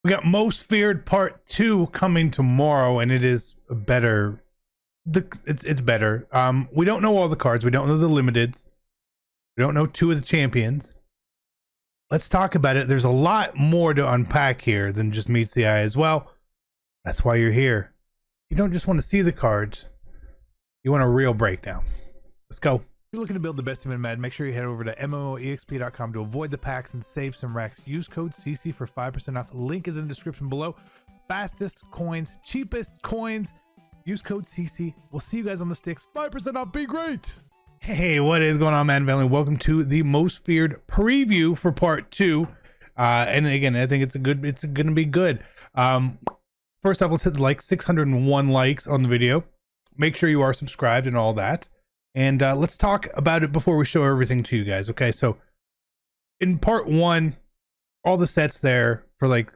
We got Most Feared Part 2 coming tomorrow, and it is better. It's better. We don't know all the cards. We don't know the limiteds. We don't know two of the champions. Let's talk about it. There's a lot more to unpack here than just meets the eye as well. That's why you're here. You don't just want to see the cards. You want a real breakdown. Let's go. If you're looking to build the best team in Madden, make sure you head over to MMOEXP.com to avoid the packs and save some racks. Use code CC for 5% off. Link is in the description below. Fastest coins, cheapest coins. Use code CC. We'll see you guys on the sticks. 5% off. Be great. Hey, what is going on, Madden family? Welcome to the Most Feared preview for Part 2. And again, I think it's going to be good. First off, let's hit the like 601 likes on the video. Make sure you are subscribed and all that. And let's talk about it before we show everything to you guys. Okay, so in Part 1, all the sets there for like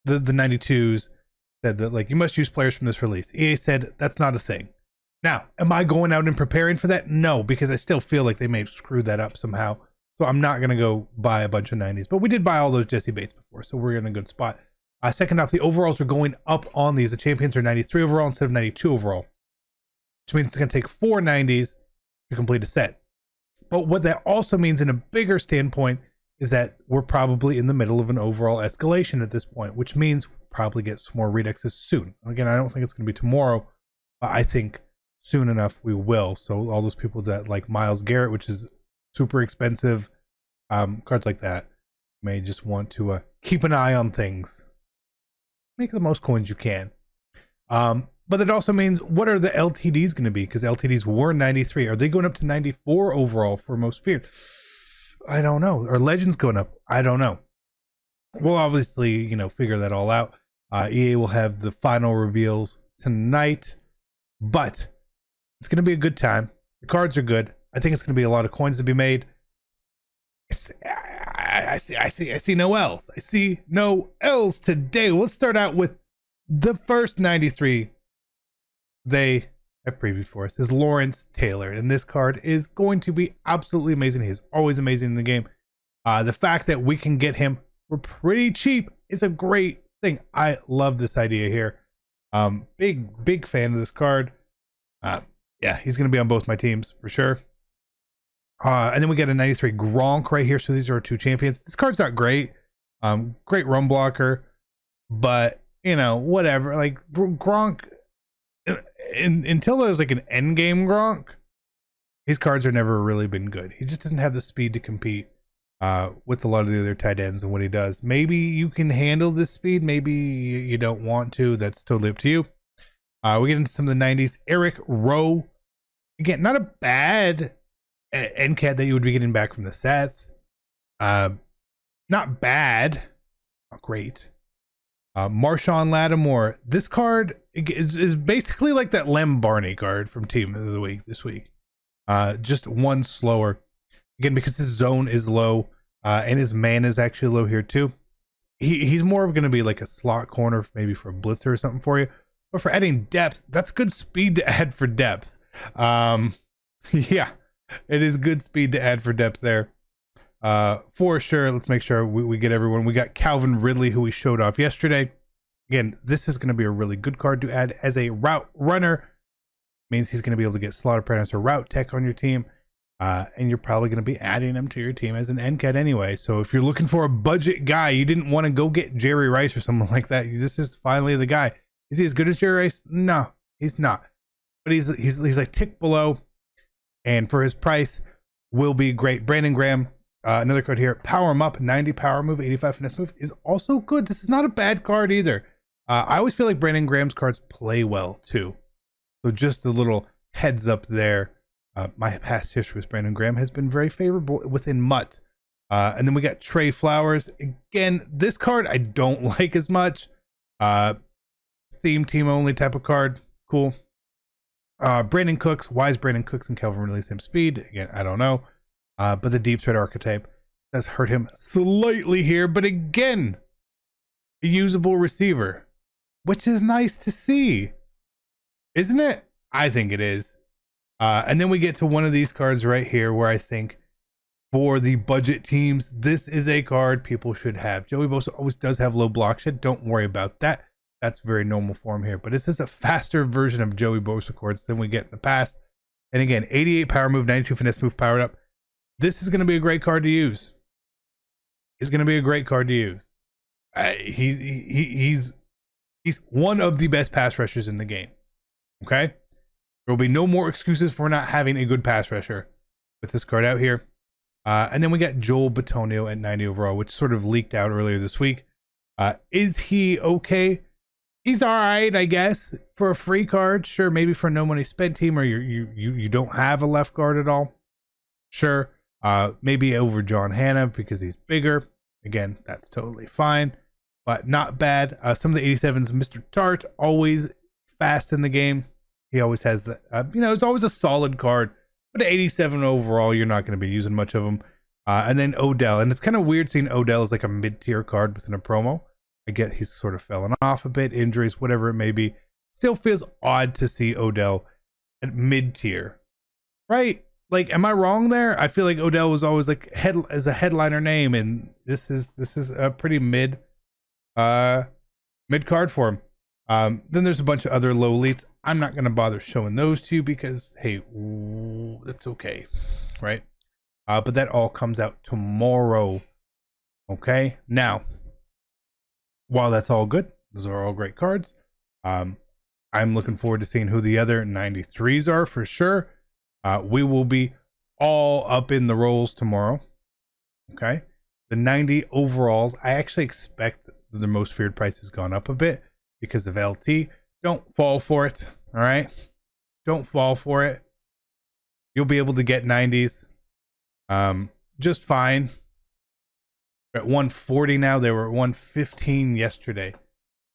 the 92s said that like you must use players from this release. EA said that's not a thing. Now, am I going out and preparing for that? No, because I still feel like they may have screwed that up somehow. So I'm not going to go buy a bunch of 90s. But we did buy all those Jesse Bates before, so we're in a good spot. Second off, the overalls are going up on these. The champions are 93 overall instead of 92 overall, which means it's going to take 4 90s to complete a set. But what that also means in a bigger standpoint is that we're probably in the middle of an overall escalation at this point, which means we'll probably get some more redexes soon. Again, I don't think it's going to be tomorrow. I think soon enough we will. So all those people that like Myles Garrett, which is super expensive, cards like that, may just want to keep an eye on things. Make the most coins you can. But it also means, what are the LTDs going to be? Because LTDs were 93. Are they going up to 94 overall for Most Feared? I don't know. Are Legends going up? I don't know. We'll obviously, figure that all out. EA will have the final reveals tonight, but it's going to be a good time. The cards are good. I think it's going to be a lot of coins to be made. I see no L's. I see no L's today. Let's start out with the first 93 they have previewed for us is Lawrence Taylor, and this card is going to be absolutely amazing. He is always amazing in the game. The fact that we can get him for pretty cheap is a great thing. I love this idea here. Big fan of this card. Yeah, he's going to be on both my teams for sure. And then we get a 93 Gronk right here. So these are our two champions. This card's not great. Great run blocker, but whatever. Like Gronk, until there's like an end game Gronk, his cards are never really been good. He just doesn't have the speed to compete with a lot of the other tight ends and what he does. Maybe you can handle this speed. Maybe you don't want to. That's totally up to you. We get into some of the 90s. Eric Rowe. Again, not a bad NCAT that you would be getting back from the sets. Not bad. Not great. Marshawn Lattimore. This card is basically like that Lem Barney card from Team of the Week this week. Just one slower. Again, because his zone is low, and his man is actually low here too. He's more of going to be like a slot corner, maybe for a blitzer or something for you. But for adding depth, that's good speed to add for depth. Yeah, it is good speed to add for depth there. For sure. Let's make sure we get everyone. We got Calvin Ridley, who we showed off yesterday. Again, this is going to be a really good card to add as a route runner. Means he's going to be able to get slot apprentice or route tech on your team. And you're probably going to be adding him to your team as an NCAT anyway. So if you're looking for a budget guy, you didn't want to go get Jerry Rice or someone like that. This is finally the guy. Is he as good as Jerry Rice? No, he's not. But he's like tick below. And for his price, will be great. Brandon Graham, another card here. Power him up, 90 power move, 85 finesse move is also good. This is not a bad card either. I always feel like Brandon Graham's cards play well too. So just a little heads up there. My past history with Brandon Graham has been very favorable within MUT. And then we got Trey Flowers. Again, this card I don't like as much. Theme team only type of card. Cool. Brandon Cooks. Why is Brandon Cooks and Calvin Ridley same speed? Again, I don't know. But the deep threat archetype does hurt him slightly here. But again, a usable receiver, which is nice to see. Isn't it? I think it is. And then we get to one of these cards right here where I think for the budget teams, this is a card people should have. Joey Bosa always does have low block shed. Don't worry about that. That's very normal for him here. But this is a faster version of Joey Bosa cards than we get in the past. And again, 88 power move, 92 finesse move powered up. This is going to be a great card to use. It's going to be a great card to use. He's one of the best pass rushers in the game. Okay? There will be no more excuses for not having a good pass rusher with this card out here. And then we got Joel Bitonio at 90 overall, which sort of leaked out earlier this week. Is he okay? He's all right, I guess, for a free card. Sure, maybe for no money spent team, or you don't have a left guard at all. Sure, maybe over John Hanna because he's bigger. Again, that's totally fine, but not bad. Some of the 87s, Mr. Tart, always fast in the game. He always has that. It's always a solid card. But at 87 overall, you're not going to be using much of them. And then Odell. And it's kind of weird seeing Odell as like a mid-tier card within a promo. I get he's sort of fallen off a bit, injuries, whatever it may be. Still feels odd to see Odell at mid-tier. Right? Like, am I wrong there? I feel like Odell was always like as a headliner name, and this is a pretty mid card for him. Then there's a bunch of other low elites. I'm not going to bother showing those to you because, hey, that's okay, right? But that all comes out tomorrow, okay? Now, while that's all good, those are all great cards. I'm looking forward to seeing who the other 93s are for sure. We will be all up in the rolls tomorrow, okay? The 90 overalls, I actually expect the most feared price has gone up a bit because of LT. Don't fall for it, all right? Don't fall for it. You'll be able to get 90s just fine. They're at 140 now. They were at 115 yesterday.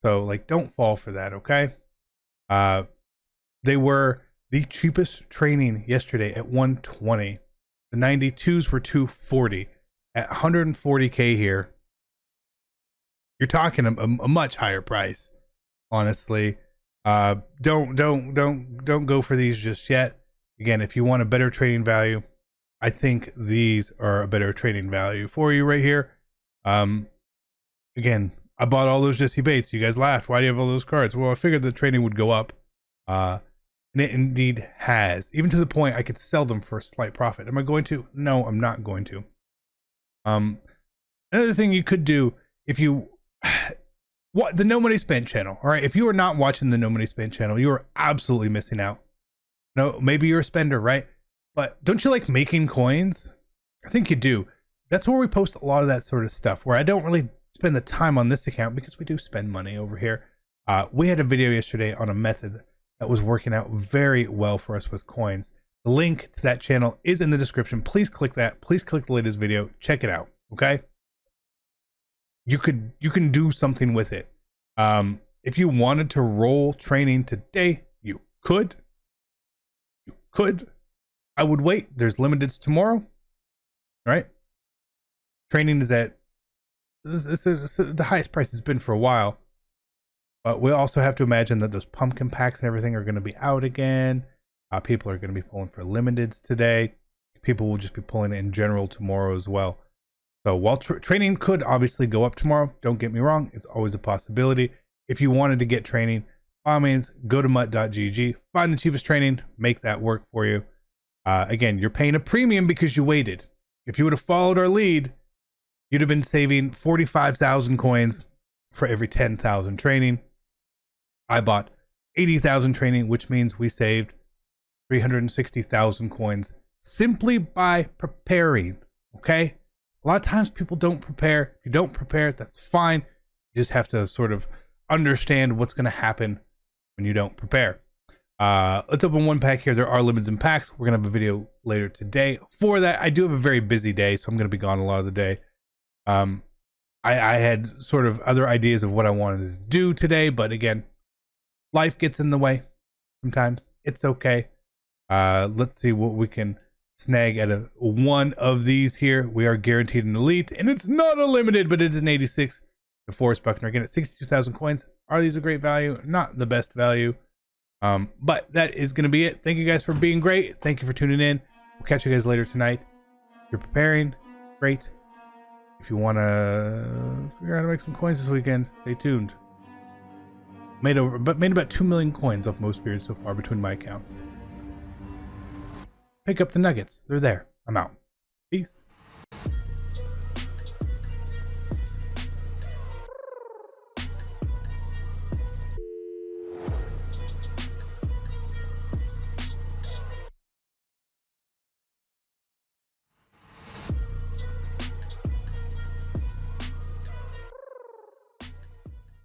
So, like, don't fall for that, okay? They were the cheapest training yesterday at 120. The 92s were 240. At 140K here, you're talking a much higher price, honestly. Don't go for these just yet. Again, if you want a better trading value, I think these are a better trading value for you right here. Again, I bought all those Jesse Bates. You guys laughed. Why do you have all those cards? Well, I figured the trading would go up. And it indeed has, even to the point I could sell them for a slight profit. Am I going to? No, I'm not going to. Another thing you could do if you what the No Money Spent channel, all right? If you are not watching the No Money Spent channel, you are absolutely missing out. No, maybe you're a spender, right? But don't you like making coins? I think you do. That's where we post a lot of that sort of stuff, where I don't really spend the time on this account because we do spend money over here. We had a video yesterday on a method that was working out very well for us with coins. The link to that channel is in the description. Please click that. Please click the latest video. Check it out, okay? You can do something with it. If you wanted to roll training today, you could. You could. I would wait. There's limiteds tomorrow, right? Training is at the highest price it's been for a while. But we also have to imagine that those pumpkin packs and everything are going to be out again. People are going to be pulling for limiteds today. People will just be pulling in general tomorrow as well. So while training could obviously go up tomorrow, don't get me wrong, it's always a possibility. If you wanted to get training, by all means, go to mutt.gg, find the cheapest training, make that work for you. Again, you're paying a premium because you waited. If you would have followed our lead, you'd have been saving 45,000 coins for every 10,000 training. I bought 80,000 training, which means we saved 360,000 coins simply by preparing. Okay? A lot of times people don't prepare. If you don't prepare, that's fine. You just have to sort of understand what's going to happen when you don't prepare. Let's open one pack here. There are limits in packs. We're going to have a video later today. For that, I do have a very busy day, so I'm going to be gone a lot of the day. I had sort of other ideas of what I wanted to do today, but again, life gets in the way sometimes. It's okay. Let's see what we can snag at one of these here. We are guaranteed an elite, and it's not a limited, but it is an 86 to Forrest Buckner. Again, at 62,000 coins. Are these a great value? Not the best value. But that is going to be it. Thank you guys for being great. Thank you for tuning in. We'll catch you guys later tonight. you're preparing, great. If you want to figure out how to make some coins this weekend, stay tuned. Made about 2 million coins off most spheres so far between my accounts. Pick up the nuggets. They're there. I'm out. Peace.